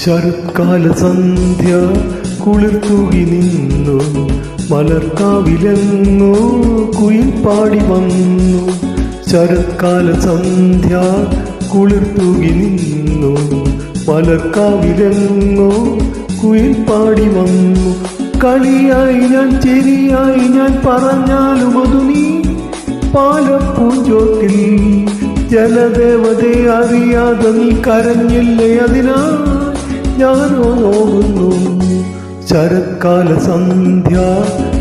ശരത്കാല സന്ധ്യ കുളിർത്തൂകി നിന്നു, മലർക്കാവിലെങ്ങോ കുയിൽ പാടി വന്നു. ശരത്കാല സന്ധ്യ കുളിർത്തൂകി നിന്നു, മലർക്കാവിലെങ്ങോ കുയിൽ പാടി വന്നു. കളിയായി ഞാൻ ചിരിയായി ഞാൻ പറഞ്ഞാലും അതു നീ പാലപ്പൂഞ്ചോട്ടിൽ. ജലദേവതയെ അറിയാതെ നീ കരഞ്ഞില്ലേ, അതിനാൽ ഞാനോ നോകുന്നു. ശരത്കാല സന്ധ്യ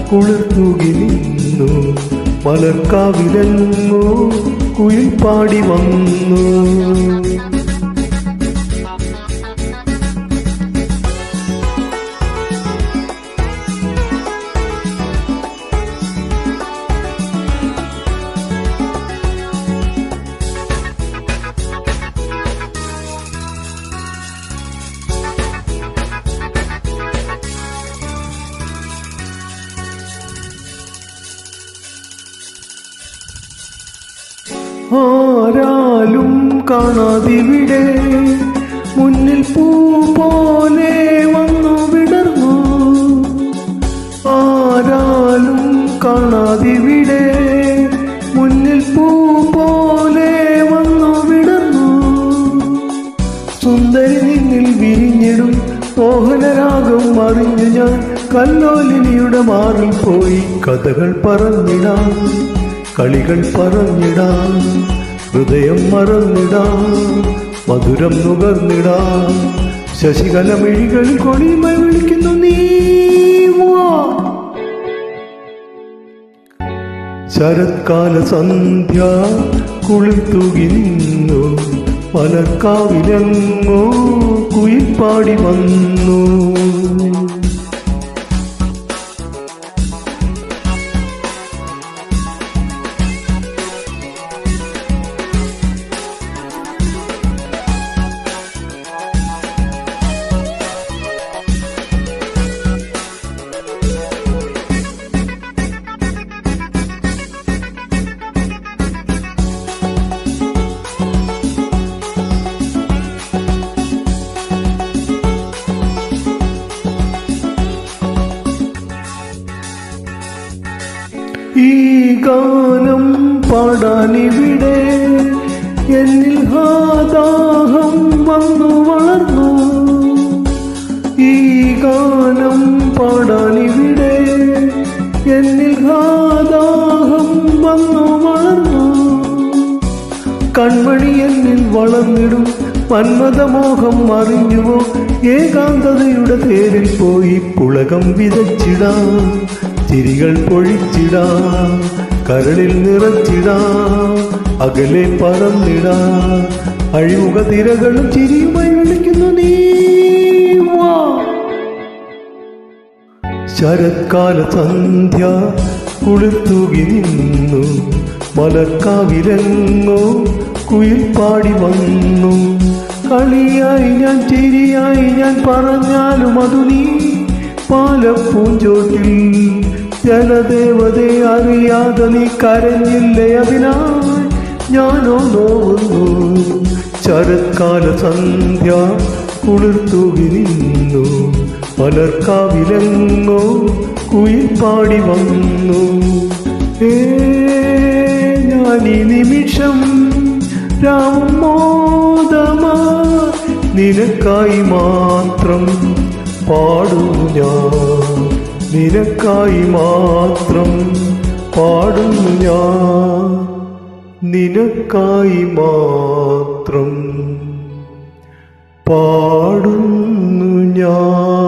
കുളിർത്തൂകി നിന്നു, മലർക്കാവിലെങ്ങോ കുയിൽ പാടി വന്നു. ആരാലും കാണാതിവിടെ മുന്നിൽ പൂ പോലെ വന്നു വിടർന്നു. ആരാലും കാണാതിവിടെ മുന്നിൽ പൂ പോലെ വന്നു വിടർന്നു. സുന്ദരി നിന്നിൽ വിരിഞ്ഞിടും മോഹനരാഗം അറിഞ്ഞു ഞാൻ കല്ലോലിനിയുടെ മാറിൽ പോയി. കഥകൾ പറഞ്ഞിടാം, കളികൾ പറഞ്ഞിടാം, ഹൃദയം മറന്നിടാം, മധുരം നുകർന്നിടാം. ശശികല മിഴികളിൽ കൊടിയുമായി വിളിക്കുന്നു നീ വാ. ശരത്കാല സന്ധ്യ കുളിർത്തൂകി നിന്നു, മലർക്കാവിലെങ്ങോ കുയിൽ പാടി വന്നു. ഈ ഗാനം പാടാനിവിടെ എന്നിൽ ദാഹം വന്നു വളർന്നു. ഈ ഗാനം പാടാനിവിടെ എന്നിൽ ദാഹം വന്നു വളർന്നു. കൺമണി എന്നിൽ വളർന്നിടും മന്മഥമോഹം അറിഞ്ഞുവോ? ഏകാന്തതയുടെ തേരിൽ പോയി പുളകം വിതച്ചിടാം, ചിരികൾ പൊഴിച്ചിടാം, കരളിൽ നിറച്ചിടാം, അകലെ പറന്നിടാം. അഴിമുഖ തിരകളും ചിരിയുമായി വിളിക്കുന്നു നീ വാ. ശരത്കാല സന്ധ്യ കുളിർത്തൂകി നിന്നു, മലർക്കാവിലെങ്ങോ കുയിൽ പാടി വന്നു. കളിയായി ഞാൻ ചിരിയായി ഞാൻ പറഞ്ഞാലും അതു നീ പാലപ്പൂഞ്ചോട്ടിൽ. ജലദേവതയെ അറിയാതെ നീ കരഞ്ഞില്ലേ, അതിനാൽ ഞാനോ നോവുന്നു. ശരത്കാല സന്ധ്യ കുളിർത്തൂകി നിന്നു, മലർക്കാവിലെങ്ങോ കുയിൽ പാടി വന്നു. ഞാനീ നിമിഷം രാവും മോദമാ നിനക്കായി മാത്രം പാടുന്നു ഞാൻ, നിനക്കായി മാത്രം പാടുന്നു ഞാൻ, നിനക്കായി മാത്രം പാടുന്നു ഞാൻ.